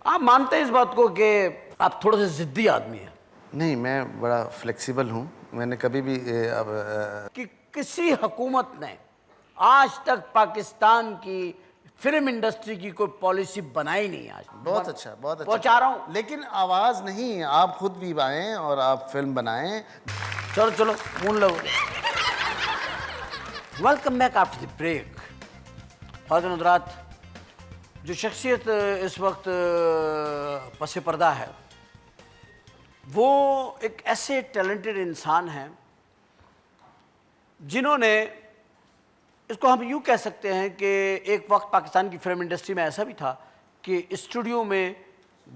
आप मानते हैं इस बात को कि आप थोड़े से जिद्दी आदमी हैं? नहीं, मैं बड़ा फ्लेक्सिबल हूँ। मैंने कभी भी कि किसी हुकूमत ने आज तक पाकिस्तान की फिल्म इंडस्ट्री की कोई पॉलिसी बनाई नहीं आज। बहुत अच्छा, बहुत अच्छा पहुंचा रहा हूं। लेकिन आवाज़ नहीं, आप खुद भी आएँ और आप फिल्म बनाएं। चलो चलो मून लो। Welcome back after the break. ख्वातीन हज़रात, जो शख्सियत इस वक्त पसे पर्दा है वो एक ऐसे टैलेंटेड इंसान हैं जिन्होंने, इसको हम यूँ कह सकते हैं कि एक वक्त पाकिस्तान की फिल्म इंडस्ट्री में ऐसा भी था कि स्टूडियो में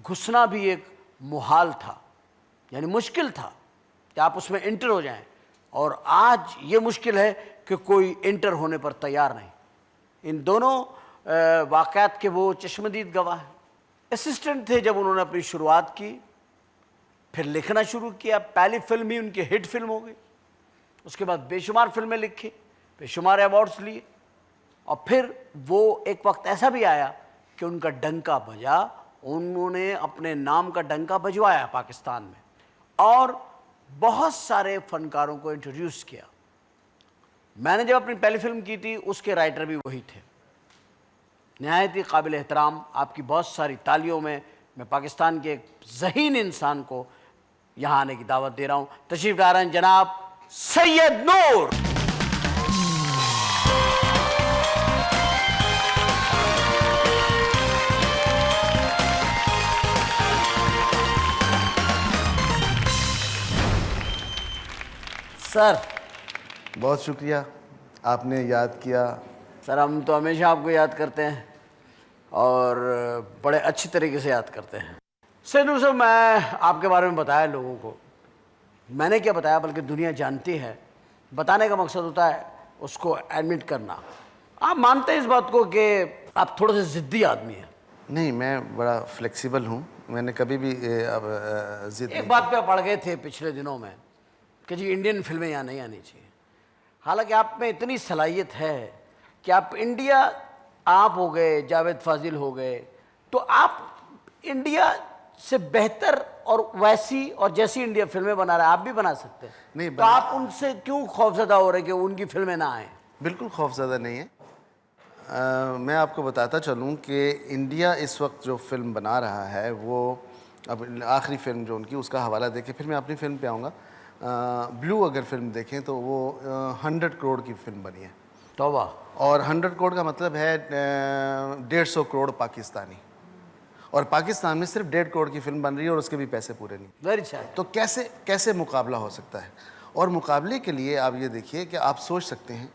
घुसना भी एक मुहाल था, यानी मुश्किल था कि आप उसमें इंटर हो जाएं, और आज ये मुश्किल है कि कोई इंटर होने पर तैयार नहीं। इन दोनों वाक़यात के वो चश्मदीद गवाह हैं। असिस्टेंट थे जब उन्होंने अपनी शुरुआत की, फिर लिखना शुरू किया, पहली फिल्म ही उनकी हिट फिल्म हो गई। उसके बाद बेशुमार फिल्में लिखी, बेशुमार अवार्ड्स लिए, और फिर वो एक वक्त ऐसा भी आया कि उनका डंका बजा, उन्होंने अपने नाम का डंका बजवाया पाकिस्तान में, और बहुत सारे फनकारों को इंट्रोड्यूस किया। मैंने जब अपनी पहली फिल्म की थी उसके राइटर भी वही थे। नहायत ही काबिल एहतराम, आपकी बहुत सारी तालियों में मैं पाकिस्तान के एक ज़हीन इंसान को यहाँ आने की दावत दे रहा हूँ। तशरीफ़ ला रहे हैं जनाब सैयद नूर। सर बहुत शुक्रिया, आपने याद किया। सर हम तो हमेशा आपको याद करते हैं और बड़े अच्छी तरीके से याद करते हैं। सैयद नूर साहब, मैं आपके बारे में बताया लोगों को, मैंने क्या बताया बल्कि दुनिया जानती है। बताने का मकसद होता है उसको एडमिट करना। आप मानते हैं इस बात को कि आप थोड़े से ज़िद्दी आदमी हैं? नहीं, मैं बड़ा फ्लेक्सिबल हूँ। मैंने कभी भी जिद एक बात पे आप अड़ गए थे पिछले दिनों में कि जी इंडियन फिल्में यहाँ नहीं आनी चाहिए। हालांकि आप में इतनी सलाहियत है कि आप इंडिया, आप हो गए, जावेद फाजिल हो गए, तो आप इंडिया से बेहतर और वैसी और जैसी इंडिया फिल्में बना रहे हैं, आप भी बना सकते हैं। नहीं, तो आप उनसे क्यों खौफजदा हो रहे हैं कि उनकी फिल्में ना आएँ? बिल्कुल खौफज़दा नहीं है। मैं आपको बताता चलूँ कि इंडिया इस वक्त जो फिल्म बना रहा है वो, अब आखिरी फिल्म जो उनकी, उसका हवाला देके फिर मैं अपनी फिल्म पे आऊँगा। ब्लू अगर फिल्म देखें तो वो 100 करोड़ की फिल्म बनी है। तौबा। और 100 करोड़ का मतलब है 150 करोड़ पाकिस्तानी, और पाकिस्तान में सिर्फ 1.5 करोड़ की फिल्म बन रही है और उसके भी पैसे पूरे नहीं। Very sad. तो कैसे कैसे मुकाबला हो सकता है? और मुकाबले के लिए आप ये देखिए कि आप सोच सकते हैं,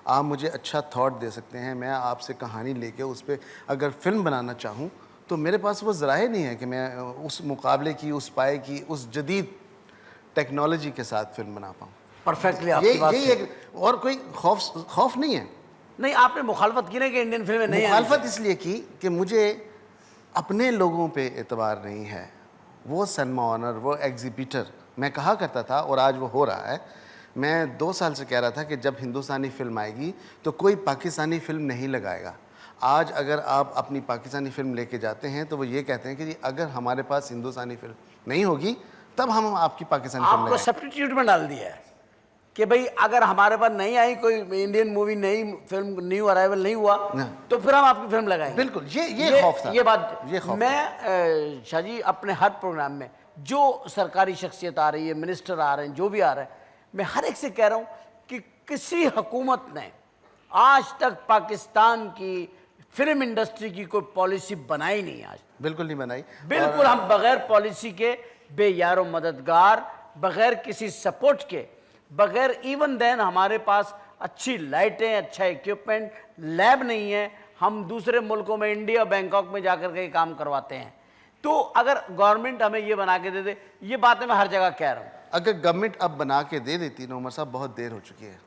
आप मुझे अच्छा थॉट दे सकते हैं, मैं आपसे कहानी लेके उस पर अगर फिल्म बनाना चाहूँ तो मेरे पास वो ज़राए नहीं है कि मैं उस मुकाबले की, उस पाए की, उस जदीद टेक्नोलॉजी के साथ फिल्म बना पाऊँ। परफेक्टली आपकी बात यही एक, और कोई खौफ नहीं है। नहीं, आपने मुखालफत की ना कि इंडियन फिल्में नहीं आनी मुखालफत इसलिए की कि मुझे अपने लोगों पे एतबार नहीं है। वो सनमा ऑनर, वो एग्जिबिटर मैं कहा करता था और आज वो हो रहा है। मैं 2 साल से कह रहा था कि जब हिंदुस्तानी फिल्म आएगी तो कोई पाकिस्तानी फिल्म नहीं लगाएगा। आज अगर आप अपनी पाकिस्तानी फिल्म लेके जाते हैं तो वो ये कहते हैं कि जी अगर हमारे पास हिंदुस्तानी फिल्म नहीं होगी तब हम आपकी पाकिस्तानी फिल्म आपको लगाएंगे। सब्स्टिट्यूट में डाल दिया है कि भाई अगर हमारे पास नहीं आई कोई इंडियन मूवी, नई फिल्म, न्यू अराइवल नहीं हुआ तो फिर हम आपकी फिल्म लगाएंगे। बिल्कुल, ये खौफ था। ये बात ये खौफ मैं शाह जी अपने हर प्रोग्राम में जो सरकारी शख्सियत आ रही है, मिनिस्टर आ रहे हैं, जो भी आ रहे हैं, मैं हर एक से कह रहा हूँ कि किसी हुकूमत ने आज तक पाकिस्तान की फिल्म इंडस्ट्री की कोई पॉलिसी बनाई नहीं। आज बिल्कुल नहीं बनाई। बिल्कुल हम बगैर पॉलिसी के, बेयारो मददगार, बगैर किसी सपोर्ट के, बगैर इवन देन हमारे पास अच्छी लाइटें, अच्छा इक्विपमेंट, लैब नहीं है, हम दूसरे मुल्कों में, इंडिया, बैंकॉक में जाकर के काम करवाते हैं। तो अगर गवर्नमेंट हमें ये बना के दे दे, ये बातें मैं हर जगह कह रहा हूँ। अगर गवर्नमेंट अब बना के दे देती ना उमर साहब, बहुत देर हो चुकी है।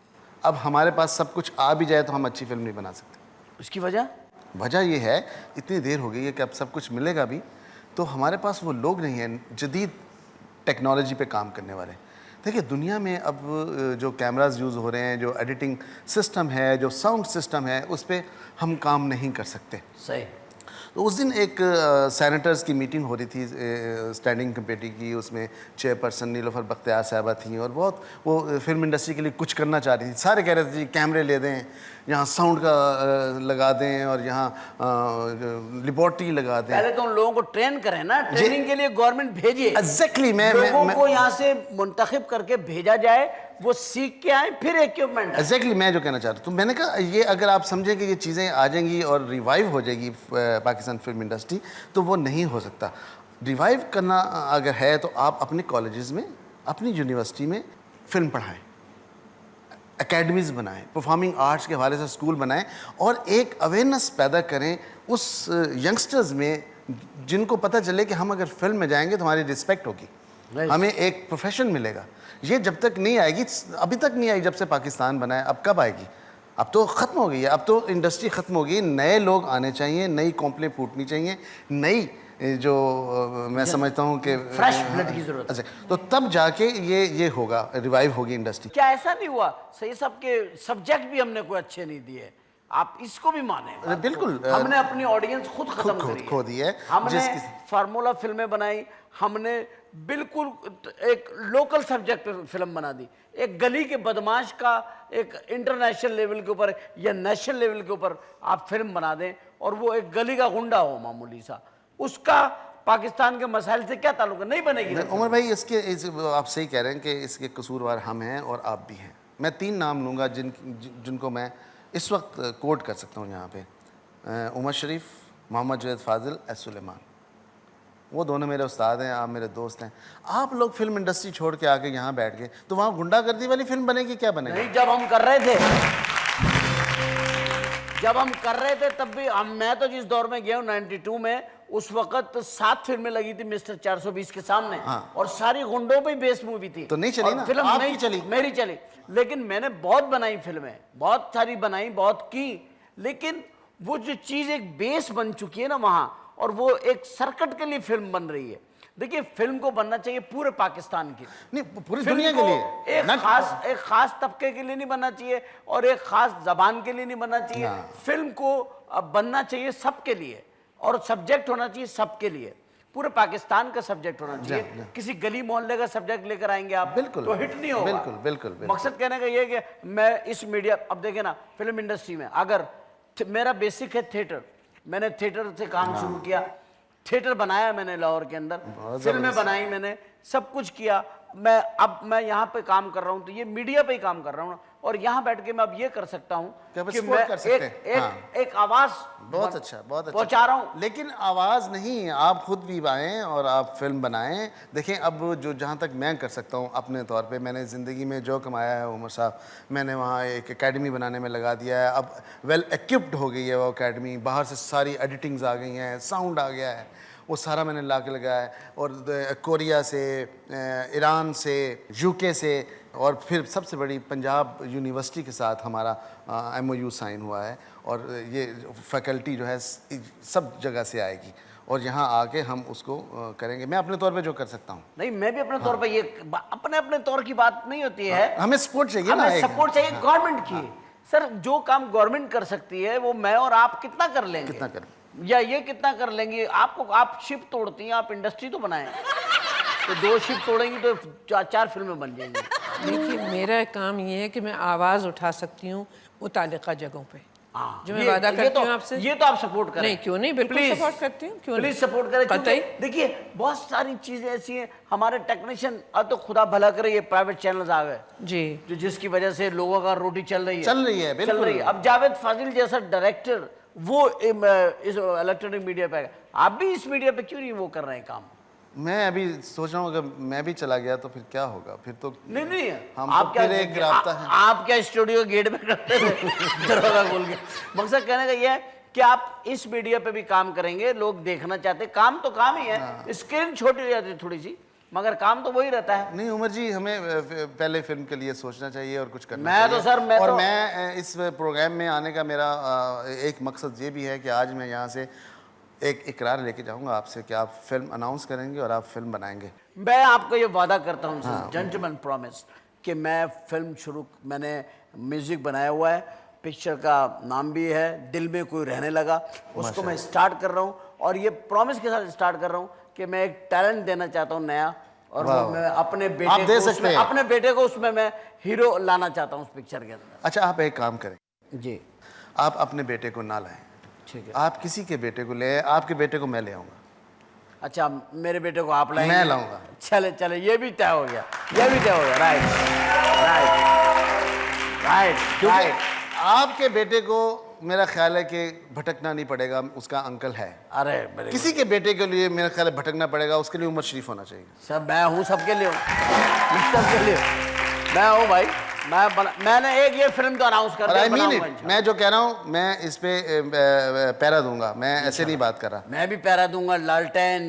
अब हमारे पास सब कुछ आ भी जाए तो हम अच्छी फिल्म नहीं बना सकते। उसकी वजह ये है, इतनी देर हो गई है कि अब सब कुछ मिलेगा भी तो हमारे पास वो लोग नहीं हैं जदीद टेक्नोलॉजी पे काम करने वाले। देखिए दुनिया में अब जो कैमराज यूज़ हो रहे हैं, जो एडिटिंग सिस्टम है, जो साउंड सिस्टम है, उस पर हम काम नहीं कर सकते। सही। तो उस दिन एक सेनेटर्स की मीटिंग हो रही थी, स्टैंडिंग कमेटी की, उसमें चेयरपर्सन नीलोफर बख्तियार साहबा थी और बहुत वो फिल्म इंडस्ट्री के लिए कुछ करना चाह रही थी। सारे कह रहे थे जी कैमरे ले दें, यहाँ साउंड का लगा दें और यहाँ लेबॉर्ट्री लगा दें। पहले तो उन लोगों को ट्रेन करें ना, ट्रेनिंग के लिए गवर्नमेंट भेजिए। एग्जैक्टली लोगों को यहाँ से मुंतखब करके भेजा जाए, वो सीख के आए, फिर इक्विपमेंट। एग्जैक्टली मैं जो कहना चाह रहा हूँ, तो मैंने कहा ये अगर आप समझें कि ये चीज़ें आ जाएंगी और रिवाइव हो जाएगी पाकिस्तान फिल्म इंडस्ट्री, तो वो नहीं हो सकता। रिवाइव करना अगर है तो आप अपने कॉलेजेस में, अपनी यूनिवर्सिटी में फिल्म पढ़ाएं, एकेडमीज़ बनाएं, परफॉर्मिंग आर्ट्स के हवाले से स्कूल बनाएं और एक अवेयरनेस पैदा करें उस यंगस्टर्स में, जिनको पता चले कि हम अगर फिल्म में जाएंगे तो हमारी रिस्पेक्ट होगी, हमें एक प्रोफेशन मिलेगा। ये जब तक नहीं आएगी, अभी तक नहीं आई जब से पाकिस्तान बना है, अब कब आएगी? अब तो ख़त्म हो गई है, अब तो इंडस्ट्री ख़त्म हो गई। नए लोग आने चाहिए, नई कॉम्पलें फूटनी चाहिए, नई जो मैं समझता हूँ कि फ्रेश ब्लड की जरूरत। अच्छा, तो तब जाके ये होगा, रिवाइव होगी इंडस्ट्री। क्या ऐसा नहीं हुआ सही साहब के सब्जेक्ट भी हमने कोई अच्छे नहीं दिए? आप इसको भी माने। बिल्कुल, हमने अपनी ऑडियंस खुद खत्म करी खो दी है। हमने फार्मूला फिल्में बनाई, हमने बिल्कुल एक लोकल सब्जेक्ट पे फिल्म बना दी। एक गली के बदमाश का एक इंटरनेशनल लेवल के ऊपर या नेशनल लेवल के ऊपर आप फिल्म बना दें और वो एक गली का गुंडा हो मामूली सा, उसका पाकिस्तान के मसाइल से क्या ताल्लुक है? नहीं बनेगी। उमर भाई आप सही कह रहे हैं कि इसके कसूरवार हम हैं और आप भी हैं। मैं 3 नाम लूँगा जिनको मैं इस वक्त कोट कर सकता हूँ यहाँ पे। उमर शरीफ, मोहम्मद जुनैद फाजिल, एस सुलेमान। वो दोनों मेरे उस्ताद हैं, आप मेरे दोस्त हैं। आप लोग फिल्म इंडस्ट्री छोड़ के आके यहाँ बैठ गए तो वहाँ गुंडागर्दी वाली फिल्म बनेगी? क्या बनेगी? नहीं, जब हम कर रहे थे तब भी मैं तो जिस दौर में गया हूँ 92 में, उस वक्त 7 फिल्में लगी थी मिस्टर 420 के सामने। हाँ। और सारी गुंडों पे बेस्ड मूवी थी। तो नहीं चली ना, फिल्म आपकी नहीं चली। मेरी चली, लेकिन मैंने बहुत बनाई फिल्में, बहुत सारी बनाई, बहुत की, लेकिन वो जो चीज एक बेस बन चुकी है ना वहां, और वो एक सर्किट के लिए फिल्म बन रही है। देखिए, फिल्म को बनना चाहिए पूरे पाकिस्तान की, नहीं पूरी दुनिया के लिए। एक खास तबके के लिए नहीं बनना चाहिए और एक खास जबान के लिए नहीं बनना चाहिए। फिल्म को अब बनना चाहिए सबके लिए और सब्जेक्ट होना चाहिए सबके लिए, पूरे पाकिस्तान का सब्जेक्ट होना चाहिए। किसी गली मोहल्ले का सब्जेक्ट लेकर आएंगे आप, बिल्कुल, तो हिट नहीं होगा। बिल्कुल बिल्कुल। मकसद कहने का ये है कि मैं इस मीडिया, अब देखे ना फिल्म इंडस्ट्री में, अगर मेरा बेसिक है थिएटर, मैंने थिएटर से काम शुरू किया, थिएटर बनाया मैंने लाहौर के अंदर, फिल्में बनाई मैंने, सब कुछ किया। अब मैं यहाँ पे काम कर रहा हूँ तो ये मीडिया पे ही काम कर रहा हूँ, और यहाँ बैठ के मैं अब ये कर सकता हूँ कि मैं एक आवाज बहुत अच्छा पहुँचा रहा हूँ। लेकिन आवाज़ नहीं, आप खुद भी आएँ और आप फिल्म बनाएं। देखें, अब जो जहाँ तक मैं कर सकता हूँ अपने तौर पे, मैंने ज़िंदगी में जो कमाया है उमर साहब, मैंने वहाँ एक एकेडमी बनाने में लगा दिया है। अब वेल इक्विप्ड हो गई है वो एकेडमी, बाहर से सारी एडिटिंग्स आ गई हैं, साउंड आ गया है, वो सारा मैंने ला के लगाया है। और कोरिया से, ईरान से, यूके से, और फिर सबसे बड़ी पंजाब यूनिवर्सिटी के साथ हमारा MOU साइन हुआ है। और ये फैकल्टी जो है सब जगह से आएगी और यहाँ आके हम उसको करेंगे। मैं अपने तौर पे जो कर सकता हूँ। नहीं, मैं भी अपने तौर पे, ये अपने तौर की बात नहीं होती है। हमें सपोर्ट चाहिए, हमें सपोर्ट चाहिए गवर्नमेंट की। सर, जो काम गवर्नमेंट कर सकती है वो मैं और आप कितना कर लेंगे? कितना कर, या ये कितना कर लेंगे? आप शिप तोड़ती हैं, आप इंडस्ट्री तो बनाएं, तो 2 शिप तोड़ेंगी तो 4 फिल्में बन जाएंगी। देखिए, मेरा काम ये है कि मैं आवाज़ उठा सकती हूँ मुतालिका जगहों पे, जो मैं वादा करती हूँ आपसे। ये तो आप सपोर्ट करें। नहीं, क्यों नहीं, बिल्कुल सपोर्ट करती हूँ, क्यों प्लीज सपोर्ट करें। कतई। देखिए, बहुत सारी चीजें ऐसी हैं, हमारे टेक्नीशियन, अब तो खुदा भला करे ये प्राइवेट चैनल्स आ गए जी, जो जिसकी वजह से लोगों का रोटी चल रही है, बिल्कुल चल रही है। अब जावेद फाजिल जैसा डायरेक्टर वो इस इलेक्ट्रॉनिक मीडिया पे, आप भी इस मीडिया पे क्यों नहीं वो कर रहे हैं काम? मैं अभी सोच रहा हूँ अगर मैं भी चला गया तो फिर क्या होगा? फिर तो नहीं हम आप क्या, एक रास्ता है। आप क्या स्टूडियो गेट में करते थे दरवाजा खोल के? मकसद कहने का ये है कि आप इस मीडिया पे भी काम करेंगे, लोग देखना चाहते, काम तो काम ही है, स्क्रीन छोटी हो जाती है थोड़ी सी, मगर काम तो वही रहता है। नहीं उमर जी, हमें पहले फिल्म के लिए सोचना चाहिए और कुछ करना चाहिए। मैं इस प्रोग्राम में आने का मेरा एक मकसद ये भी है कि आज मैं यहाँ से एक इकरार लेके जाऊंगा आपसे कि आप फिल्म अनाउंस करेंगे और आप फिल्म बनाएंगे। मैं आपको ये वादा करता हूँ, जेंटलमैन प्रॉमिस, कि मैं फिल्म मैंने म्यूजिक बनाया हुआ है पिक्चर का नाम भी है दिल में कोई रहने लगा। उसको मैं स्टार्ट कर रहा हूँ और ये प्रॉमिस के साथ स्टार्ट कर रहा हूँ कि मैं एक टैलेंट देना चाहता हूँ नया, और वो मैं अपने आप बेटे दे को सकते उसमें, हैं। अपने बेटे को उसमें मैं हीरो लाना चाहता हूँ उस पिक्चर के अंदर। अच्छा, आप एक काम करें, जी आप अपने बेटे को ना लाएं, ठीक है। आप किसी के बेटे को ले, आपके बेटे को मैं ले आऊँगा। अच्छा, मेरे बेटे को आप लाएंगे? मैं लाऊंगा। चले चले, ये भी तय हो गया, ये भी तय हो गया। राइट राइट राइट क्योंकि राइट। आपके बेटे को मेरा ख्याल है कि भटकना नहीं पड़ेगा, उसका अंकल है। अरे मेरे किसी के बेटे के लिए मेरा ख्याल है भटकना पड़ेगा, उसके लिए उमर शरीफ होना चाहिए। सब मैं हूँ, सबके लिए हूँ, सबके लिए मैं हूँ भाई। मैंने एक ये फिल्म तो अनाउंस कर और दिया, आई मीन बनाऊंगा इट, इंशाल्लाह। मैं जो कह रहा हूँ मैं इस पे पैरा दूंगा, मैं ऐसे नहीं बात कर रहा। मैं भी पैरा दूंगा, लालटेन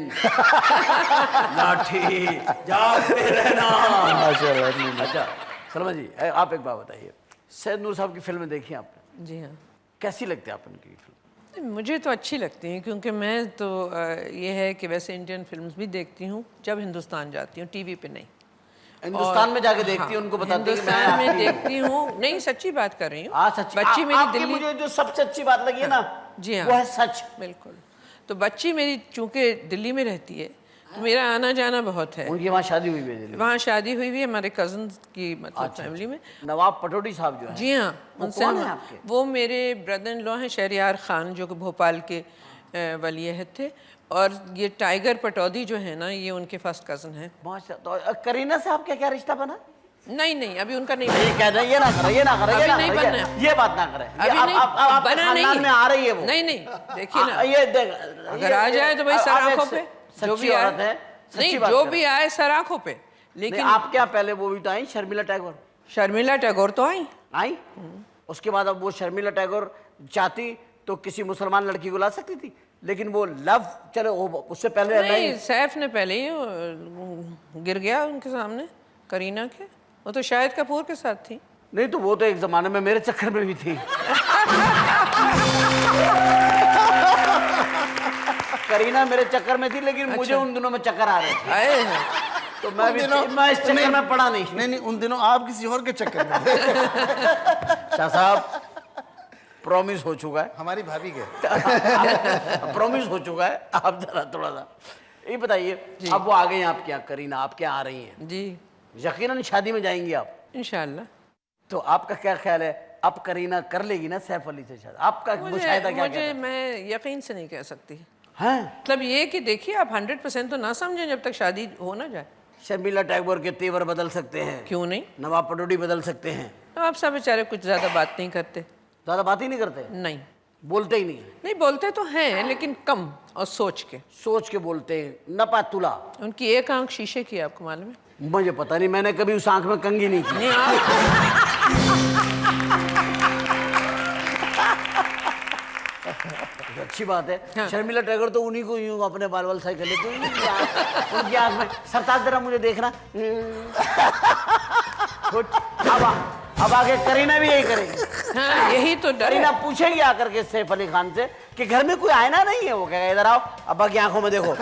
लाठी जागते रहना। माशाल्लाह। अच्छा सलमा जी, आप एक बात बताइए, सैयद नूर साहब की फिल्में देखी आपने? जी हाँ, कैसी लगती है आपको उनकी फिल्म? मुझे तो अच्छी लगती हैं, क्योंकि मैं तो ये है कि वैसे इंडियन फिल्म्स भी देखती हूँ जब हिंदुस्तान जाती हूँ, टीवी पे नहीं। हिंदुस्तान में जाके देखती हाँ, है, उनको बताती है कि मैं हिंदुस्तान में आपकी- देखती हूँ। नहीं, सच्ची बात कर रही हूँ। हाँ सच्ची। बच्ची मेरी आपकी दिल्ली, मुझे जो सबसे अच्छी बात लगी है ना, जी हाँ, वो है सच। बिल्कुल। तो बच्ची मेरी चूंकि दिल्ली में रहती है, तो मेरा आना जाना बहुत है। उनकी वहाँ शादी हुई है दिल्ली में। वहाँ शादी हुई हुई है हमारे कजन की, मतलब फैमिली में। नवाब पटौड़ी साहब जो है, जी हाँ, वो उनसे कौन है आपके? वो मेरे ब्रदर इन लॉ हैं, शहरियार खान, जो कि भोपाल के वली अहद थे। और ये टाइगर पटौदी जो है ना, ये उनके फर्स्ट कजन है। माशा। तो करीना से आपका क्या रिश्ता बना? नहीं नहीं, अभी उनका नहीं ये कह रहे, ये ना करे, ये ना करे, ये अभी ना नहीं करे, बनना है। ये बात ना करे। अभी नहीं आप बना, नहीं खानदान में आ रही है वो। नहीं नहीं, देखिए ना, ये देख, अगर आ जाए तो भाई सर आंखों पे, जो भी आए, नहीं जो भी आए सर आंखों पे। लेकिन आप क्या पहले वो भी तो आई शर्मिला टैगोर? शर्मिला टैगोर तो आई। उसके बाद अब वो शर्मिला टैगोर चाहती तो किसी मुसलमान लड़की को ला सकती थी, लेकिन वो लव, चलो उससे पहले नहीं, सैफ ने पहले ही गिर गया उनके सामने, करीना के। वो तो शाहिद कपूर के साथ थी। नहीं तो वो तो एक जमाने में मेरे चक्कर में भी थी। करीना मेरे चक्कर में थी, लेकिन मुझे उन दिनों में चक्कर आ रहे थे, आए हैं तो मैं इस चक्कर में पड़ा नहीं। नहीं, उन दिनों आप किसी और के चक्कर में थे। शाह साहब, प्रॉमिस हो चुका है, हमारी भाभी के। प्रॉमिस हो चुका है। आप जरा थोड़ा सा ये बताइए, अब वो आ गई हैं आपके यहाँ, करीना आपके यहाँ आ रही हैं, जी, यकीनन शादी में जाएंगी आप, इंशाल्लाह। तो आपका क्या ख्याल है, अब करीना कर लेगी ना सैफ अली से शादी? आपका मुशाहिदा क्या कहता है? मैं यकीन से नहीं कह सकती। हैं? मतलब ये कि देखिए, आप 100% तो ना समझें जब तक शादी हो ना जाए। शर्मिला टैगोर के तेवर बदल सकते हैं, क्यों नहीं? नवाब पटौड़ी बदल सकते हैं, तो आप सब बेचारे कुछ ज़्यादा बात नहीं करते। ज्यादा बात ही नहीं करते, नहीं बोलते ही नहीं, नहीं, बोलते तो हैं लेकिन कम और सोच के। सोच के बोलते हैं, नपा तुला। उनकी एक आंख शीशे की है, आपको मालूम है? मुझे पता नहीं, मैंने कभी उस आंख में कंघी नहीं की। नहीं, आप अच्छी बात है। हाँ। शर्मिला टैगोर तो उन्हीं को यूं अपने बाल बाल सही कर लेते हैं, उनकी आंख में। सरताज जरा मुझे देखना। अब आगे करीना भी यही करेगी। हाँ, यही तो डर करीना है। पूछेगी आकर के सैफ अली खान से कि घर में कोई आईना नहीं है, वो कहेगा इधर आओ, अब्बा की आंखों में देखो।